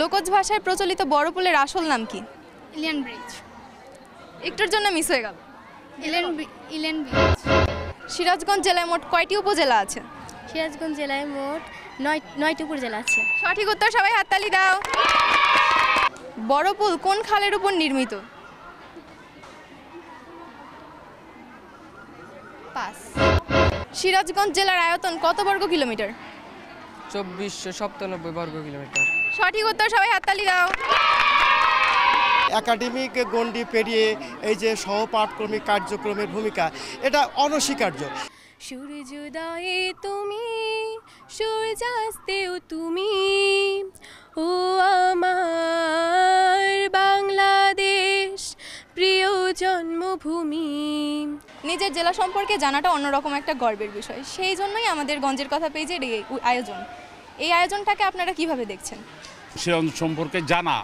লোকজ ভাষায় প্রচলিত বড় পুলের আসল নাম কি? ইলিয়ান ব্রিজ। একটুর জন্য মিস হয়ে গেল। ইলিয়ান ব্রিজ। সিরাজগঞ্জ জেলায় মোট কয়টি উপজেলা আছে? সিরাজগঞ্জ জেলায় মোট 9টি উপজেলা আছে। সঠিক উত্তর, সবাই হাততালি দাও। বড় পুল কোন খালের উপর নির্মিত? পাস। সিরাজগঞ্জ জেলার আয়তন কত বর্গ কিলোমিটার? 2497 বর্গ কিলোমিটার। সঠিক উত্তর, সবাই হাততালি দাও। একাডেমিক গণ্ডি পেরিয়ে এই যে সহপাঠক্রমিক কার্যক্রমের ভূমিকা, এটা অনস্বীকার্য। সূর্যোদয়ে তুমি, সূর্যাস্তেও তুমি, ও আমার বাংলাদেশ প্রিয় জন্মভূমি। নিজের জেলা সম্পর্কে জানাটা অন্যরকম একটা গর্বের বিষয়, সেই জন্যই আমাদের গঞ্জের কথা পেজের এই আয়োজন। এই আয়োজনটাকে আপনারা কিভাবে দেখছেন? সে সম্পর্কে জানা,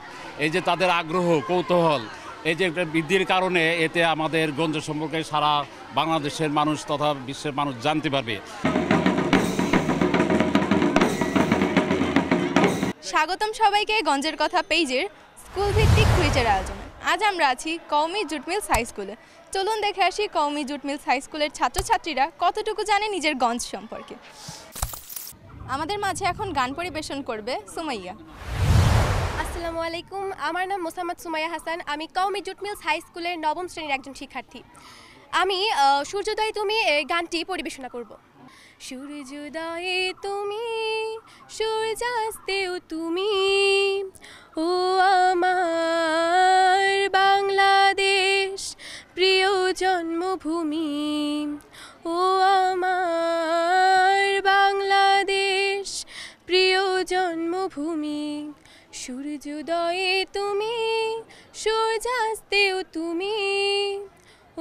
এই যে তাদের আগ্রহ কৌতূহল, এই যে একটা বৃদ্ধির কারণে এতে আমাদের গঞ্জ সম্পর্কে সারা বাংলাদেশের মানুষ তথা বিশ্বের মানুষ জানতে পারবে। স্বাগতম সবাইকে গঞ্জের কথা পেজের স্কুল ভিত্তিক কুইজের আয়োজনে। আজ আমরা আছি কওমি জুট মিলস হাই স্কুলে। চলুন দেখে আসি কওমি জুট মিলস হাই স্কুলের ছাত্রছাত্রীরা কতটুকু জানে নিজের গঞ্জ সম্পর্কে। আমাদের মাঝে এখন গান পরিবেশন করবে সুমাইয়া। আসসালামু আলাইকুম, আমার নাম মোসাম্মদ সুমাইয়া হাসান। আমি কওমি জুট মিলস হাই স্কুলের 9ম শ্রেণীর একজন শিক্ষার্থী। আমি সূর্যোদয়ে তুমি এই গানটি পরিবেশনা করব। সূর্যোদয়ে তুমি, সূর্যাস্তেও তুমি, ও আমার বাংলাদেশ প্রিয় জন্মভূমি, ও আমার বাংলাদেশ প্রিয় জন্মভূমি। সূর্যোদয়ে তুমি, সূর্যাস্তেও তুমি,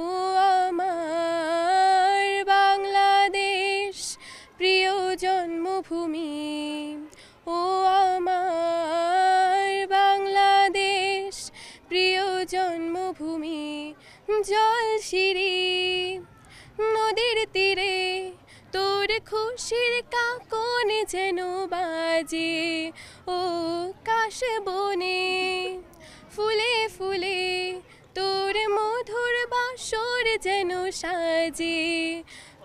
ও আমার বাংলাদেশ প্রিয় জন্মভূমি, ও আমার বাংলাদেশ প্রিয় জন্মভূমি। জলশিরি নদীর তীরে তোর খুশির কাকন যেন বাজে, ও কাশ বনে ফুলে ফুলে তোর মধুর বাসর যেন সাজে,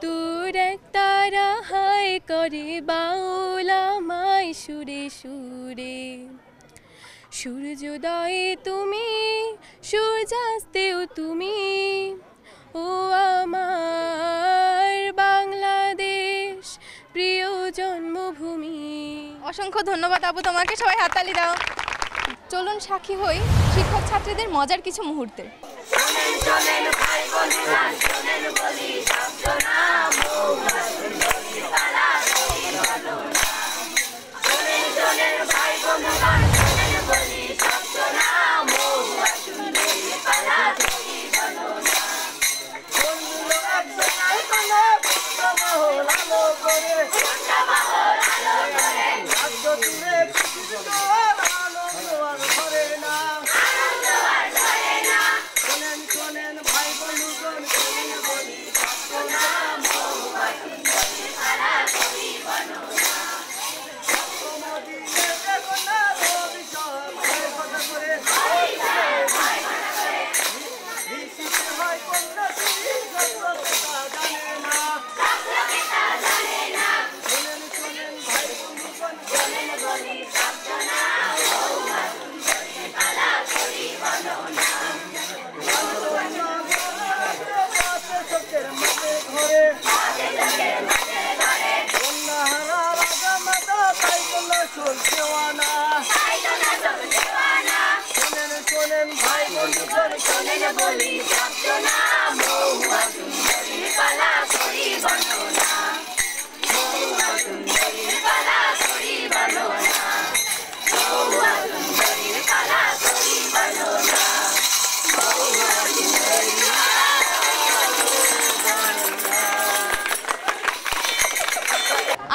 তোর এক তারা হায় করে বাউলা মায় সুরে সুরে। সূর্যোদয়ে তুমি, সূর্যাস্তেও তুমি, ও আমার বাংলাদেশ প্রিয় জন্মভূমি। অসংখ্য ধন্যবাদ আপু তোমাকে, সবাই হাততালি দাও। চলুন সাক্ষী হই শিক্ষক ছাত্রীদের মজার কিছু মুহূর্তে।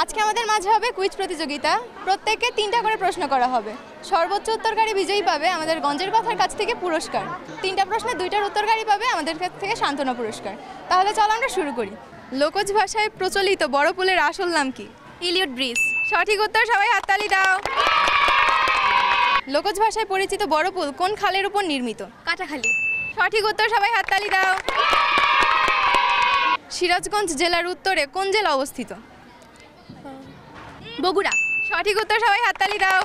আজকে আমাদের মাঝে হবে কুইজ প্রতিযোগিতা। প্রত্যেককে 3টা করে প্রশ্ন করা হবে। সর্বোচ্চ উত্তরকারী বিজয়ী পাবে আমাদের গঞ্জের কথার কাছ থেকে পুরস্কার। 3টা প্রশ্নে 2টার উত্তরকারী পাবে আমাদের কাছ থেকে সান্ত্বনা পুরস্কার। তাহলে চলো আমরা শুরু করি। লোকজ ভাষায় প্রচলিত বড় পুলের আসল নাম কি? Elliot Bridge. সঠিক উত্তর, সবাই হাততালি দাও। লোকজ ভাষায় পরিচিত বড় পুল কোন খালের উপর নির্মিত? কাটাখালী। সঠিক উত্তর, সবাই হাততালি দাও। সিরাজগঞ্জ জেলার উত্তরে কোন জেলা অবস্থিত? বগুড়া। সঠিক উত্তর, সবাই হাততালি দাও।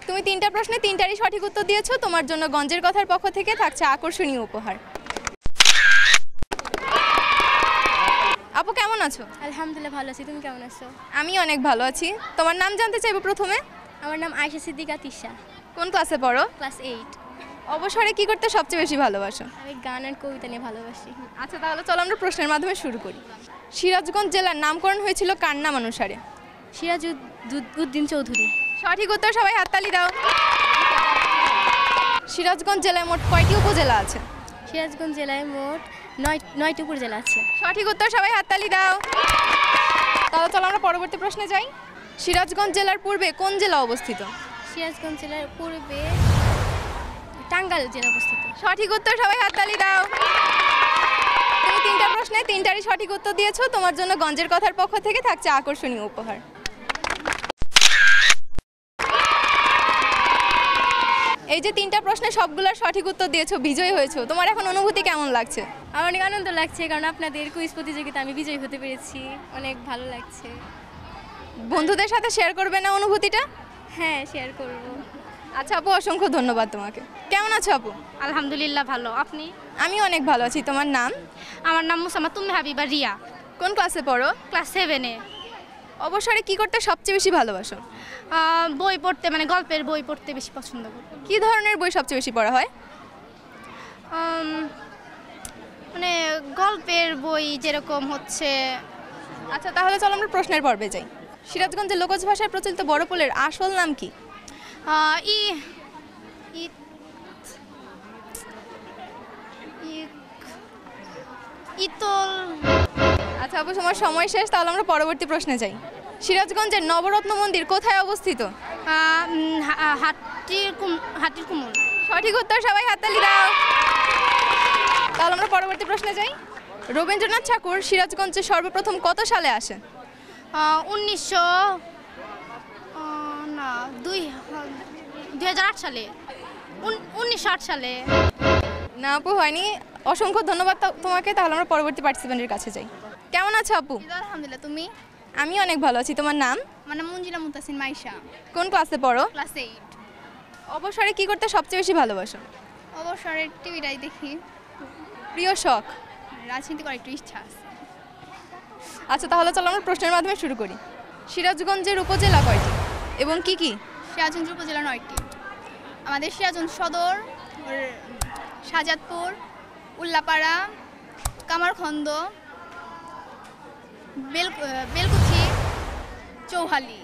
তুমি 3টা প্রশ্নে 3টারই সঠিক উত্তর দিয়েছো। তোমার জন্য গঞ্জের কথার পক্ষ থেকে থাকছে আকর্ষণীয় উপহার। আপু কেমন আছো? আলহামদুলিল্লাহ ভালো আছি, তুমি কেমন আছো? আমি অনেক ভালো আছি। তোমার নাম জানতে চাইবো প্রথমে। আমার নাম আয়েশা সিদ্দিকা তিশা, কোন ক্লাসে পড়ো? ক্লাস 8। অবসরে কি করতে সবচেয়ে বেশি ভালোবাসো? আমি গান আর কবিতা নিয়ে ভালোবাসি। আচ্ছা, তাহলে চলো আমরা প্রশ্নের মাধ্যমে শুরু করি। সিরাজগঞ্জ জেলার নামকরণ হয়েছিল কার নাম অনুসারে? উদ্দিন চৌধুরী। সঠিক উত্তর, সবাই হাততালি দাও। সিরাজগঞ্জ জেলায় মোট কয়টি উপজেলা আছে? সিরাজগঞ্জ জেলায় মোট 9টি উপজেলা আছে। সঠিক উত্তর, সবাই হাততালি দাও। তাহলে চলো আমরা পরবর্তী প্রশ্নে যাই। সিরাজগঞ্জ জেলার পূর্বে কোন জেলা অবস্থিত? সিরাজগঞ্জ জেলার পূর্বে টাঙ্গাইল জেলা অবস্থিত। সঠিক উত্তর, সবাই হাততালি দাও। তুমি 3টা প্রশ্নে 3টারই সঠিক উত্তর দিয়েছো। তোমার জন্য গঞ্জের কথার পক্ষ থেকে থাকছে আকর্ষণীয় উপহার। এই যে 3টা প্রশ্নে সবগুলোর সঠিক উত্তর দিয়েছো, বিজয়ী হয়েছো, তোমার এখন অনুভূতি কেমন লাগছে? আমার অনেক আনন্দ লাগছে, কারণ আপনাদের কুইজ প্রতিযোগিতা আমি বিজয়ী হতে পেরেছি। অনেক ভালো লাগছে। বন্ধুদের সাথে শেয়ার করবে না অনুভূতিটা? হ্যাঁ, শেয়ার করব। আচ্ছা আপু, অসংখ্য ধন্যবাদ তোমাকে। কেমন আছো আপু? আলহামদুলিল্লাহ ভালো। আপনি? আমি অনেক ভালো আছি। তোমার নাম? আমার নাম মুসাম্মদ তুমি হাবিবা রিয়া, কোন ক্লাসে পড়ো? ক্লাস 7-এ। অবসরে কি করতে সবচেয়ে বেশি ভালোবাসো? বই পড়তে, মানে গল্পের বই পড়তে বেশি পছন্দ করি। কি ধরনের বই সবচেয়ে বেশি পড়া হয়? মানে গল্পের বই যেরকম হচ্ছে। আচ্ছা, তাহলে চলো আমরা প্রশ্নের পর্বে যাই। সিরাজগঞ্জের লোকজ ভাষায় প্রচলিত বড় পুলের আসল নাম কি? ই ই ইতল। আচ্ছা আপু, তোমার সময় শেষ। তাহলে আমরা পরবর্তী প্রশ্নে যাই। সিরাজগঞ্জের নবরত্ন মন্দির কোথায় অবস্থিত? হাতির কুমোর। সঠিক উত্তর, সবাই হাততালি দাও। তাহলে আমরা পরবর্তী প্রশ্নে যাই। রবীন্দ্রনাথ ঠাকুর সিরাজগঞ্জে সর্বপ্রথম কত সালে আসেন? 2008 সালে। 1908 সালে। না আপু, হয়নি। অসংখ্য ধন্যবাদ তোমাকে। তাহলে আমরা পরবর্তী পার্টিসিপেন্টের কাছে যাই। কেমন আছো আপু? আলহামদুলিল্লাহ, তুমি? আমি অনেক ভালো আছি। তোমার নাম? মানে মঞ্জিলা মুতাসিন মাইশা, কোন ক্লাসে পড়ো? ক্লাস 8। অবসরে কি করতে সবচেয়ে বেশি ভালোবাসো? অবসরে টিভিটাই দেখি। প্রিয় শখ? রাজনীতি করার একটু ইচ্ছা আছে। আচ্ছা, তাহলে চলো আমরা প্রশ্নের মাধ্যমে শুরু করি। সিরাজগঞ্জের উপজেলা কয়টি এবং কি কি? সিরাজগঞ্জ উপজেলা 9টি। আমাদের সিরাজগঞ্জ সদর, শাহজাদপুর, উল্লাপাড়া, কামারখন্দ, বেলকুচি, চৌহালি,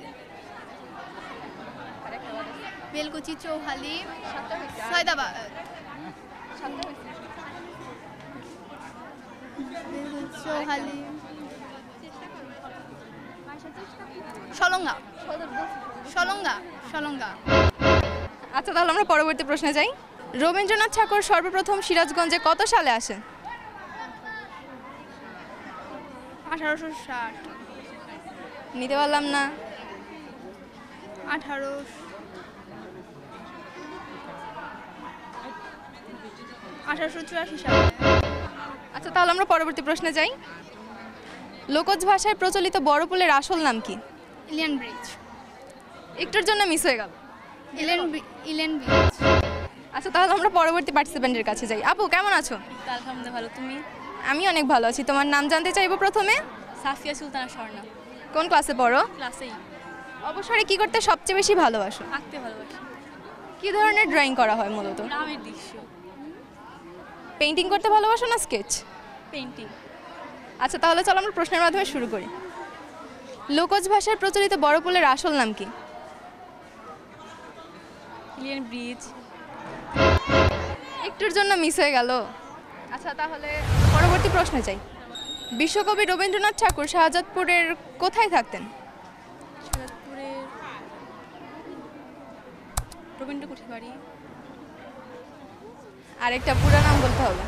সয়দাবাদ, চৌহালি, সলঙ্গা। আচ্ছা, তাহলে আমরা পরবর্তী প্রশ্নে যাই। রবীন্দ্রনাথ ঠাকুর সর্বপ্রথম সিরাজগঞ্জে কত সালে আসেন? 1860। নিতে পারলাম না। 1884 সালে। আচ্ছা, তাহলে আমরা পরবর্তী প্রশ্নে যাই। লোকজ ভাষায় প্রচলিত বড় পুলের আসল নাম কি? ইলিয়ান ব্রিজ। একটুর জন্য মিস হয়ে গেল। ইলিয়ান ব্রিজ। আচ্ছা, তাহলে আমরা পরবর্তী পার্টিসিপেন্টের কাছে যাই। আপু কেমন আছো? আলহামদুলিল্লাহ ভালো, তুমি? আমি অনেক ভালো আছি। তোমার নাম জানতে চাইবো প্রথমে। সাফিয়া সুলতানা স্বর্ণা, কোন ক্লাসে পড়ো? ক্লাস 8। অবসরে কি করতে সবচেয়ে বেশি ভালোবাসো? আঁকতে ভালোবাসি। কি ধরনের ড্রয়িং করা হয় মূলত? গ্রামের দৃশ্য। পেইন্টিং করতে ভালোবাসো না স্কেচ? পেইন্টিং। আচ্ছা, তাহলে চলো আমরা প্রশ্নের মাধ্যমে শুরু করি। লোকজ ভাষায় প্রচলিত বড় পুলের আসল নাম কি? ইলিয়ান ব্রিজ। একটুর জন্য মিস হয়ে গেল। আচ্ছা, তাহলে পরবর্তী প্রশ্নে যাই। বিশ্বকবি রবীন্দ্রনাথ ঠাকুর শাহজাদপুরের কোথায় থাকতেন? শাহজাদপুরের রবীন্দ্র কুঠি বাড়ি। আরেকটা পুরো নাম বলতে হবে।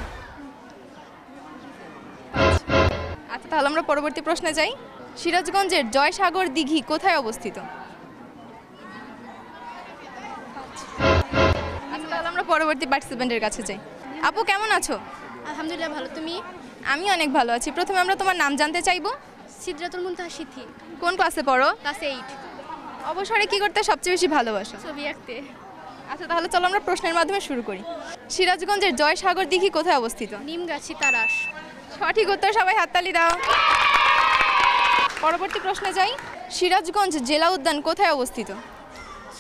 আচ্ছা, তাহলে আমরা পরবর্তী প্রশ্নে যাই। সিরাজগঞ্জের জয়সাগর দিঘি কোথায় অবস্থিত? পরবর্তী পার্টিসিপেন্টের কাছে যাই। আপু কেমন আছো? আলহামদুলিল্লাহ ভালো, তুমি? আমি অনেক ভালো আছি। প্রথমে আমরা তোমার নাম জানতে চাইবো। সিদরাতুল মুনতাহা সিথি, কোন ক্লাসে পড়ো? ক্লাস 8, অবসরে কি করতে সবচেয়ে বেশি ভালোবাসো? ছবি আঁকতে। আচ্ছা তাহলে চলো আমরা প্রশ্নের মাধ্যমে শুরু করি। সিরাজগঞ্জের জয়সাগর দিঘি কোথায় অবস্থিত? নিমগাছি, তারাস। সঠিক উত্তর, সবাই হাততালি দাও। পরবর্তী প্রশ্নে যাই। সিরাজগঞ্জ জেলা উদ্যান কোথায় অবস্থিত?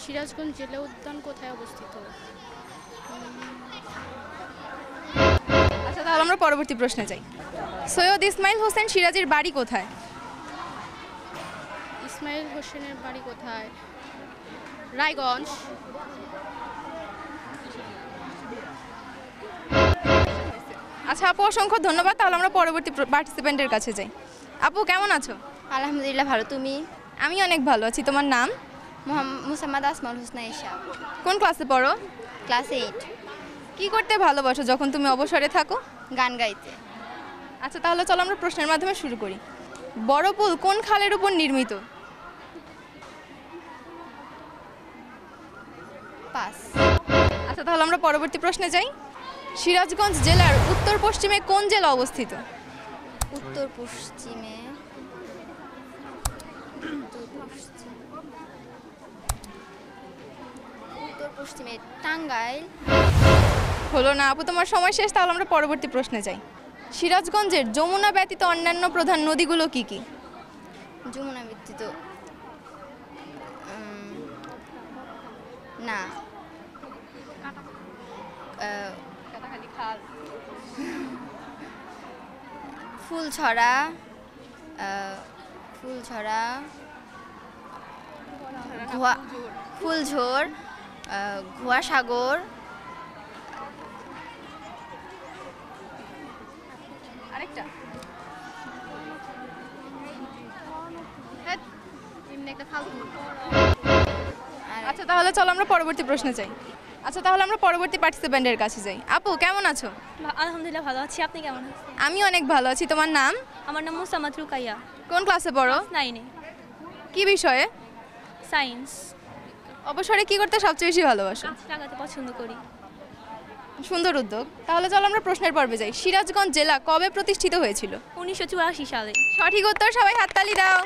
সিরাজগঞ্জ জেলা উদ্যান কোথায় অবস্থিত? আচ্ছা তাহলে আমরা পরবর্তী প্রশ্নে যাই। সৈয়দ ইসমাইল হোসেন সিরাজের বাড়ি কোথায়? ইসমাইল হোসেনের বাড়ি কোথায়? রায়গঞ্জ। আচ্ছা আপু, অসংখ্য ধন্যবাদ। তাহলে আমরা পরবর্তী পার্টিসিপেন্টের কাছে যাই। আপু কেমন আছো? আলহামদুলিল্লাহ ভালো, তুমি? আমি অনেক ভালো আছি। তোমার নাম? মুসাম্মাদ আসমাউল হোসনা ঈশা, কোন ক্লাসে পড়ো? ক্লাস 8, কি করতে ভালোবাসো যখন তুমি অবসরে থাকো? গান গাইতে। আচ্ছা তাহলে চলো আমরা প্রশ্নের মাধ্যমে শুরু করি। বড় পুল কোন খালের উপর নির্মিত? পাস। আচ্ছা তাহলে আমরা পরবর্তী প্রশ্নে যাই। সিরাজগঞ্জ জেলার উত্তর পশ্চিমে কোন জেলা অবস্থিত? উত্তর পশ্চিমে উত্তর পশ্চিমে টাঙ্গাইল। হলো না আপু, তোমার সময় শেষ। তাহলে আমরা পরবর্তী প্রশ্নে যাই। সিরাজগঞ্জের যমুনা ব্যতীত অন্যান্য প্রধান নদীগুলো কি কি? যমুনা ব্যতীত না, ফুলছড়া, ফুলঝোর, ঘোয়াসাগর, আরেকটা এমনি একটা ফালতু। আচ্ছা তাহলে চলো আমরা পরবর্তী প্রশ্নে যাই। আচ্ছা তাহলে আমরা পরবর্তী পার্টিসিপেন্টের কাছে যাই। আপু কেমন আছো? আলহামদুলিল্লাহ ভালো আছি, আপনি কেমন আছেন? আমি অনেক ভালো আছি। তোমার নাম? আমার নাম মুসাম্মাদ রুকাইয়া, কোন ক্লাসে পড়ো? 9-এ, কি বিষয়ে? সায়েন্স। অবসরে কি করতে সবচেয়ে বেশি ভালোবাসো? গাছ লাগাতে পছন্দ করি। সুন্দর উদ্যোগ। তাহলে চলো আমরা প্রশ্নের পর্বে যাই। সিরাজগঞ্জ জেলা কবে প্রতিষ্ঠিত হয়েছিল? 1984 সালে। সঠিক উত্তর, সবাই হাততালি দাও।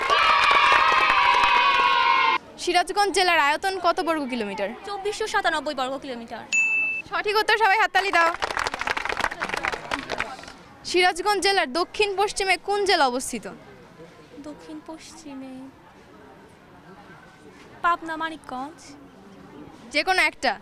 সিরাজগঞ্জ জেলার আয়তন কত বর্গ কিলোমিটার? 2497 বর্গ কিলোমিটার। সঠিক উত্তর, সবাই হাততালি দাও। সিরাজগঞ্জ জেলার দক্ষিণ পশ্চিমে কোন জেলা অবস্থিত? দক্ষিণ পশ্চিমে পাবনা, মানিকগঞ্জ। যে কোনো একটা।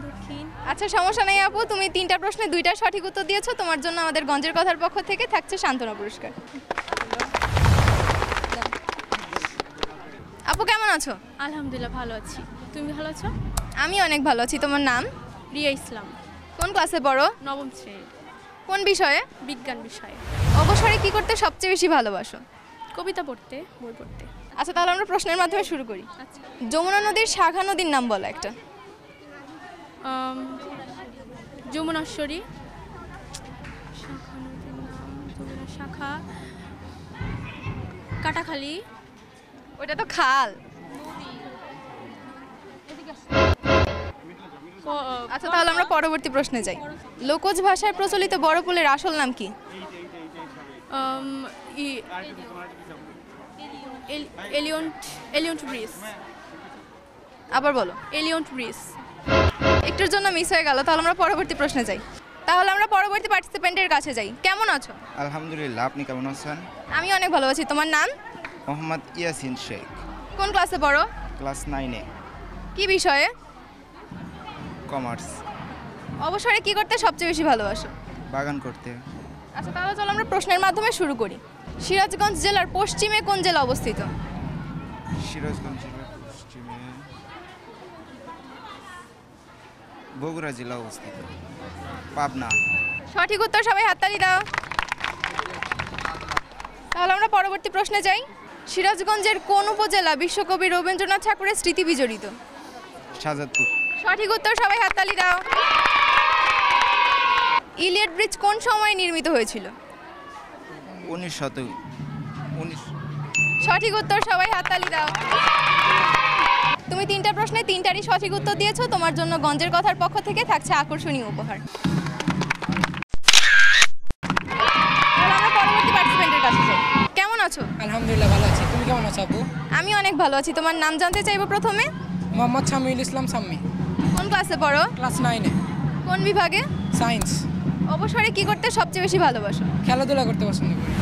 দক্ষিণ। আচ্ছা সমস্যা নেই আপু, তুমি 3টা প্রশ্নে 2টা সঠিক উত্তর দিয়েছো। তোমার জন্য আমাদের গঞ্জের কথার পক্ষ থেকে থাকছে সান্ত্বনা পুরস্কার। আপু কেমন আছো? আলহামদুলিল্লাহ ভালো আছি, তুমি ভালো আছো? আমি অনেক ভালো আছি। তোমার নাম? রিয়া ইসলাম, কোন ক্লাসে পড়ো? 9ম শ্রেণী, কোন বিষয়ে? বিজ্ঞান বিষয়ে। অবসরে কি করতে সবচেয়ে বেশি ভালোবাসো? কবিতা পড়তে, বই পড়তে। আচ্ছা তাহলে আমরা প্রশ্নের মাধ্যমে শুরু করি। আচ্ছা, যমুনা নদীর শাখা নদীর নাম বলো একটা। যমুনাশ্বরী, শাখা নদীর নাম, যমুনা শাখা, কাটাখালী। ওটা তো খাল। আচ্ছা তাহলে আমরা পরবর্তী প্রশ্নে যাই। লোকজ ভাষায় প্রচলিত বড় পুলের আসল নাম কি? এলিয়ন্ট ব্রিজ। আবার বলো। এলিয়ন্ট ব্রিজ। একটুর জন্য মিস হয়ে গেল। তাহলে আমরা পরবর্তী প্রশ্নে যাই। তাহলে আমরা পরবর্তী পার্টিসিপেন্টের কাছে যাই। কেমন আছো? আলহামদুলিল্লাহ, আপনি কেমন আছেন? আমি অনেক ভালো আছি। তোমার নাম? মোহাম্মদ ইয়াসিন শেখ, কোন ক্লাসে পড়ো? ক্লাস 9-এ, কি বিষয়ে? কমার্স। অবসরে কি করতে সবচেয়ে বেশি ভালোবাসো? বাগান করতে। আচ্ছা তাহলে চলো আমরা প্রশ্নের মাধ্যমে শুরু করি। সিরাজগঞ্জ জেলার পশ্চিমে কোন জেলা অবস্থিত? সিরাজগঞ্জ জেলার পশ্চিমে বগুড়া জেলা অবস্থিত। পাবনা। সঠিক উত্তর, সবাই হাততালি দাও। তাহলে আমরা পরবর্তী প্রশ্নে যাই। সিরাজগঞ্জের কোন উপজেলা বিশ্বকবি রবীন্দ্রনাথ ঠাকুরের স্মৃতি বিজড়িত? শাহজাদপুর। সঠিক উত্তর, সবাই হাততালি দাও। ইলিয়ট ব্রিজ কোন সময়ে নির্মিত হয়েছিল? 19 শতক 19 সঠিক উত্তর, সবাই হাততালি দাও। তুমি 3টা প্রশ্নে 3টারই সঠিক উত্তর দিয়েছো, তোমার জন্য গঞ্জের কথার পক্ষ থেকে থাকছে আকর্ষণীয় উপহার। এবার আমরা পরবর্তী পার্টিসিপেন্টের কাছে যাই। কেমন আছো? আলহামদুলিল্লাহ ভালো আছি। তুমি কেমন আছো আপু? আমি অনেক ভালো আছি। তোমার নাম জানতে চাইবো প্রথমে। মোহাম্মদ শামিউল ইসলাম সাম্মি, কোন ক্লাসে পড়ো? ক্লাস 9-এ, কোন বিভাগে? সায়েন্স। অবসরে কি করতে সবচেয়ে বেশি ভালোবাসো? খেলাধুলা করতে পছন্দ করি।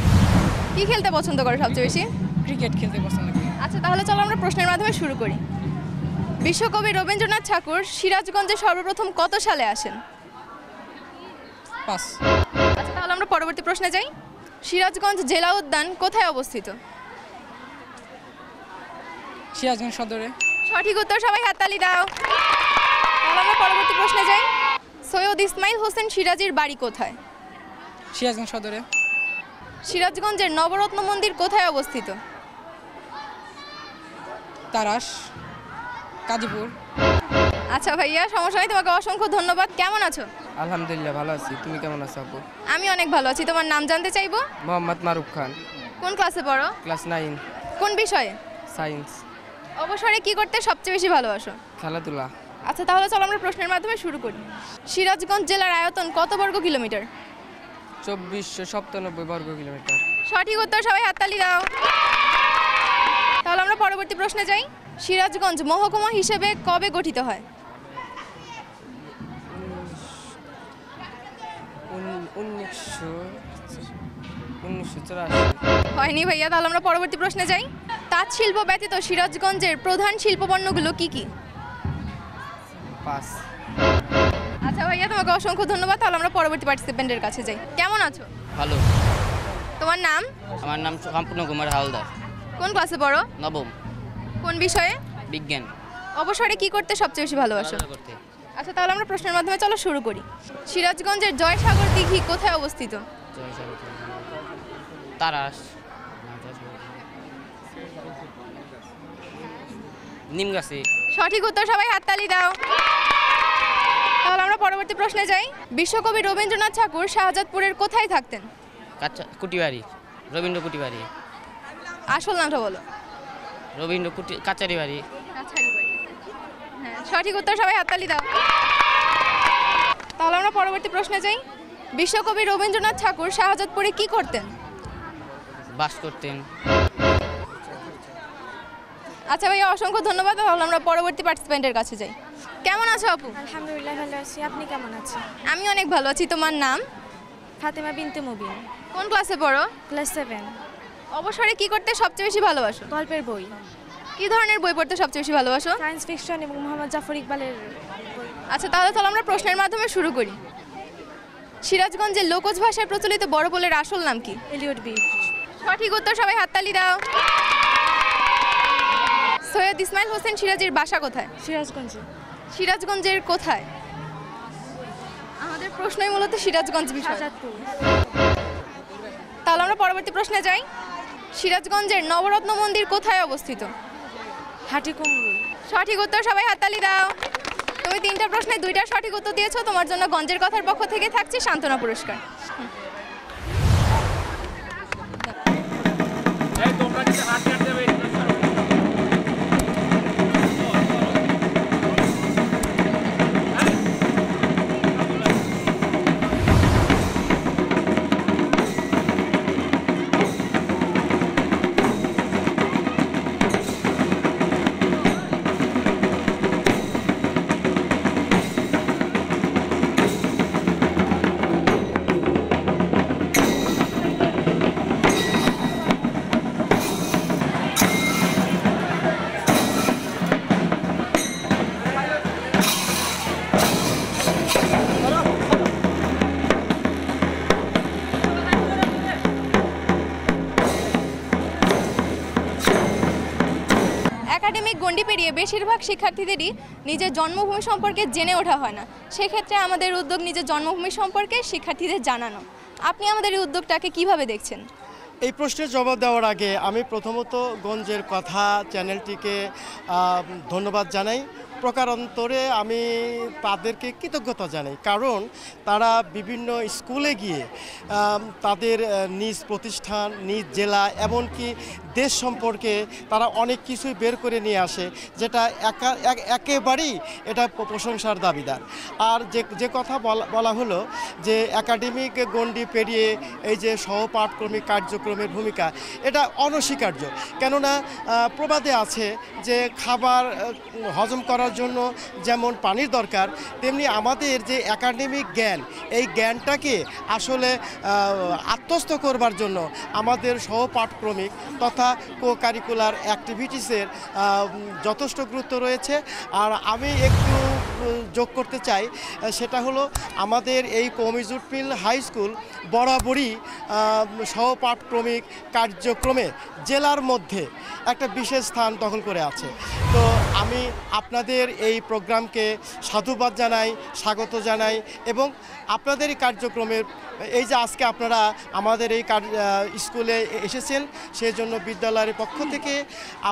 কি খেলতে পছন্দ করো সবচেয়ে বেশি? ক্রিকেট খেলতে পছন্দ করি। আচ্ছা, তাহলে চলো আমরা প্রশ্নের মাধ্যমে শুরু করি। বিশ্বকবি রবীন্দ্রনাথ ঠাকুর সিরাজগঞ্জে সর্বপ্রথম কত সালে আসেন? 5। আচ্ছা, তাহলে আমরা পরবর্তী প্রশ্নে যাই। সিরাজগঞ্জ জেলা উদ্যান কোথায় অবস্থিত? সিরাজগঞ্জ সদরে। সঠিক উত্তর, সবাই হাততালি দাও। তাহলে আমরা পরবর্তী প্রশ্নে যাই। সৈয়দ ইসমাইল হোসেন সিরাজীর বাড়ি কোথায়? সিরাজগঞ্জ সদরে। সিরাজগঞ্জের নবরত্ন মন্দির কোথায় অবস্থিত? তারাস, কাজীপুর। আচ্ছা ভাইয়া, সমস্যা নেই, তোমাকে অসংখ্য ধন্যবাদ। কেমন আছো? আলহামদুলিল্লাহ ভালো আছি। তুমি কেমন আছো আপু? আমি অনেক ভালো আছি। তোমার নাম জানতে চাইবো। মোহাম্মদ মারুফ খান, কোন ক্লাসে পড়ো? ক্লাস 9, কোন বিষয়ে? সায়েন্স। অবসরে কি করতে সবচেয়ে বেশি ভালোবাসো? খেলাধুলা। আচ্ছা, তাহলে চলো আমরা প্রশ্নের মাধ্যমে শুরু করি। সিরাজগঞ্জ জেলার আয়তন কত বর্গ কিলোমিটার? 2497 বর্গ কিলোমিটার। সঠিক উত্তর, সবাই হাততালি দাও। তাহলে আমরা পরবর্তী প্রশ্নে যাই। সিরাজগঞ্জ মহকুমা হিসেবে কবে গঠিত হয়? 1984। হয়নি ভাইয়া, তাহলে আমরা পরবর্তী প্রশ্নে যাই। তাঁত শিল্প ব্যতীত সিরাজগঞ্জের প্রধান শিল্পপণ্যগুলো কি কি? 5। আচ্ছা ভাইয়া, তোমাকে অসংখ্য ধন্যবাদ। তাহলে আমরা পরবর্তী পার্টিসিপেন্টের কাছে যাই। কেমন আছো? ভালো। তোমার নাম? আমার নাম সম্পূর্ণ কুমার হালদার। কোন ক্লাসে পড়ো? নবম। কোন বিষয়ে? বিজ্ঞান। অবসরে কি করতে সবচেয়ে বেশি ভালোবাসো? খেলাধুলা করতে। আচ্ছা, তাহলে আমরা প্রশ্নের মাধ্যমে চলো শুরু করি। সিরাজগঞ্জের জয়সাগর দিঘি কোথায় অবস্থিত? তারাস, নিমগাছি। সঠিক উত্তর, সবাই হাততালি দাও। তাহলে আমরা পরবর্তী প্রশ্নে যাই। বিশ্বকবি রবীন্দ্রনাথ ঠাকুর শাহজাদপুরের কোথায় থাকতেন? কুটিবাড়ি, রবীন্দ্র কুটিবাড়ি। আসল নামটা বলো। রবীন্দ্র কাচারি বাড়ি। হ্যাঁ, সঠিক উত্তর, সবাই হাততালি দাও। তাহলে আমরা পরবর্তী প্রশ্নে যাই। বিশ্বকবি রবীন্দ্রনাথ ঠাকুর শাহজাদপুরে কি করতেন? বাস করতেন। আচ্ছা ভাইয়া, অসংখ্য ধন্যবাদ। তাহলে আমরা পরবর্তী পার্টিসিপেন্টের কাছে যাই। কেমন আছো আপু? আলহামদুলিল্লাহ ভালো আছি। আপনি কেমন আছেন? আমি অনেক ভালো আছি। তোমার নাম? ফাতেমা বিনতে মুবিন, কোন ক্লাসে পড়ো? ক্লাস 7। অবসরে কি করতে সবচেয়ে বেশি ভালোবাসো? গল্পের বই, কি ধরনের বই পড়তে সবচেয়ে বেশি ভালোবাসো? সায়েন্স ফিকশন এবং মোহাম্মদ জাফর ইকবালের বই। আচ্ছা, তাহলে চলো আমরা প্রশ্নের মাধ্যমে শুরু করি। সিরাজগঞ্জের লোকজ ভাষায় প্রচলিত বড় পোলের আসল নাম কি? Elliot Bridge. সঠিক উত্তর, সবাই হাততালি দাও। সৈয়দ ইসমাইল হোসেন সিরাজীর বাসা কোথায়? সিরাজগঞ্জে। সিরাজগঞ্জের কোথায়? আমাদের প্রশ্নই মূলত সিরাজগঞ্জ বিষয়। শাহজাদপুর। তাহলে আমরা পরবর্তী প্রশ্নে যাই। সিরাজগঞ্জের নবরত্ন মন্দির কোথায় অবস্থিত? হাটিকুমরুল। সঠিক উত্তর, সবাই হাততালি দাও। তুমি 3টা প্রশ্নে 2টা সঠিক উত্তর দিয়েছো, তোমার জন্য গঞ্জের কথার পক্ষ থেকে থাকছে সান্ত্বনা পুরস্কার। একাডেমিক গণ্ডি পেরিয়ে বেশিরভাগ শিক্ষার্থীদেরই নিজের জন্মভূমি সম্পর্কে জেনে ওঠা হয় না। সেক্ষেত্রে আমাদের উদ্যোগ নিজের জন্মভূমি সম্পর্কে শিক্ষার্থীদের জানানো। আপনি আমাদের এই উদ্যোগটাকে কিভাবে দেখছেন? এই প্রশ্নের জবাব দেওয়ার আগে আমি প্রথমত গঞ্জের কথা চ্যানেলটিকে ধন্যবাদ জানাই। প্রকারান্তরে আমি তাদেরকে কৃতজ্ঞতা জানাই, কারণ তারা বিভিন্ন স্কুলে গিয়ে তাদের নিজ প্রতিষ্ঠান, নিজ জেলা, এমনকি দেশ সম্পর্কে তারা অনেক কিছুই বের করে নিয়ে আসে, যেটা একেবারেই এটা প্রশংসার দাবিদার। আর যে কথা বলা হলো যে একাডেমিক গণ্ডি পেরিয়ে এই যে সহপাঠক্রমিক কার্যক্রমের ভূমিকা, এটা অনস্বীকার্য। কেননা প্রবাদে আছে যে খাবার হজম করার জন্য যেমন পানির দরকার, তেমনি আমাদের যে একাডেমিক জ্ঞান, এই জ্ঞানটাকে আসলে আত্মস্থ করবার জন্য আমাদের সহপাঠক্রমিক তথা কো কারিকুলার অ্যাক্টিভিটিসের যথেষ্ট গুরুত্ব রয়েছে। আর আমি একটু যোগ করতে চাই, সেটা হলো আমাদের এই কওমি জুট মিল হাই স্কুল বরাবরই সহপাঠক্রমিক কার্যক্রমে জেলার মধ্যে একটা বিশেষ স্থান দখল করে আছে। তো আমি আপনাদের এই প্রোগ্রামকে সাধুবাদ জানাই, স্বাগত জানাই, এবং আপনাদের এই কার্যক্রমের এই যে আজকে আপনারা আমাদের এই স্কুলে এসেছেন, সেই জন্য বিদ্যালয়ের পক্ষ থেকে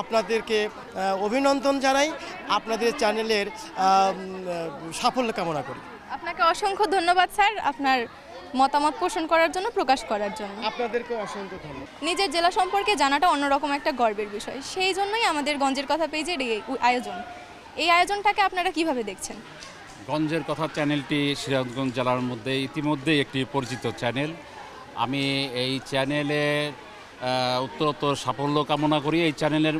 আপনাদেরকে অভিনন্দন জানাই, আপনাদের চ্যানেলের সাফল্য কামনা করি। আপনাকে অসংখ্য ধন্যবাদ স্যার, আপনার মতামত পোষণ করার জন্য, প্রকাশ করার জন্য। আপনাদেরকে অসংখ্য ধন্যবাদ। নিজের জেলা সম্পর্কে জানাটা অন্যরকম একটা গর্বের বিষয়, সেই জন্যই আমাদের গঞ্জের কথা পেজের এই আয়োজন। এই আয়োজনটাকে আপনারা কিভাবে দেখছেন? গঞ্জের কথা চ্যানেলটি সিরাজগঞ্জ জেলার মধ্যে ইতিমধ্যেই একটি পরিচিত চ্যানেল। আমি এই চ্যানেলের উত্তরোত্তর সাফল্য কামনা করি। এই চ্যানেলের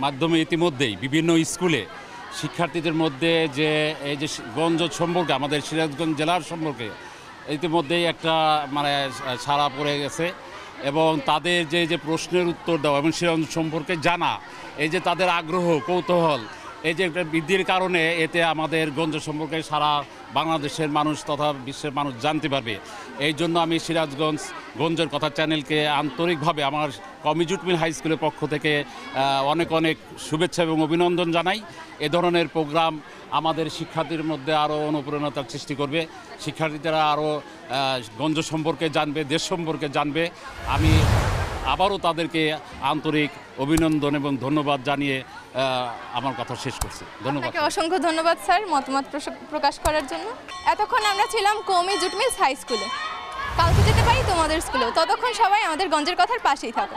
মাধ্যমে ইতিমধ্যেই বিভিন্ন স্কুলে শিক্ষার্থীদের মধ্যে যে এই যে গঞ্জ সম্পর্কে, আমাদের সিরাজগঞ্জ জেলার সম্পর্কে ইতিমধ্যেই একটা মানে সাড়া পড়ে গেছে, এবং তাদের যে প্রশ্নের উত্তর দেওয়া এবং সিরাজগঞ্জ সম্পর্কে জানা, এই যে তাদের আগ্রহ, কৌতূহল, এই যে একটা বৃদ্ধির কারণে এতে আমাদের গঞ্জ সম্পর্কে সারা বাংলাদেশের মানুষ তথা বিশ্বের মানুষ জানতে পারবে। এই জন্য আমি সিরাজগঞ্জ গঞ্জের কথা চ্যানেলকে আন্তরিকভাবে আমার কওমি জুট মিল হাই স্কুলের পক্ষ থেকে অনেক অনেক শুভেচ্ছা এবং অভিনন্দন জানাই। এ ধরনের প্রোগ্রাম আমাদের শিক্ষার্থীর মধ্যে আরও অনুপ্রেরণার সৃষ্টি করবে, শিক্ষার্থীরা আরও গঞ্জ সম্পর্কে জানবে, দেশ সম্পর্কে জানবে। আমি আবারও তাদেরকে আন্তরিক অভিনন্দন এবং ধন্যবাদ জানিয়ে আমার কথা শেষ করছি। ধন্যবাদ। আপনাকে অসংখ্য ধন্যবাদ স্যার মতামত প্রকাশ করার জন্য। এতক্ষণ আমরা ছিলাম কওমি জুট মিল হাই স্কুলে। কালকে যেতে পারি তোমাদের স্কুলেও, ততক্ষণ সবাই আমাদের গঞ্জের কথার পাশেই থাকো।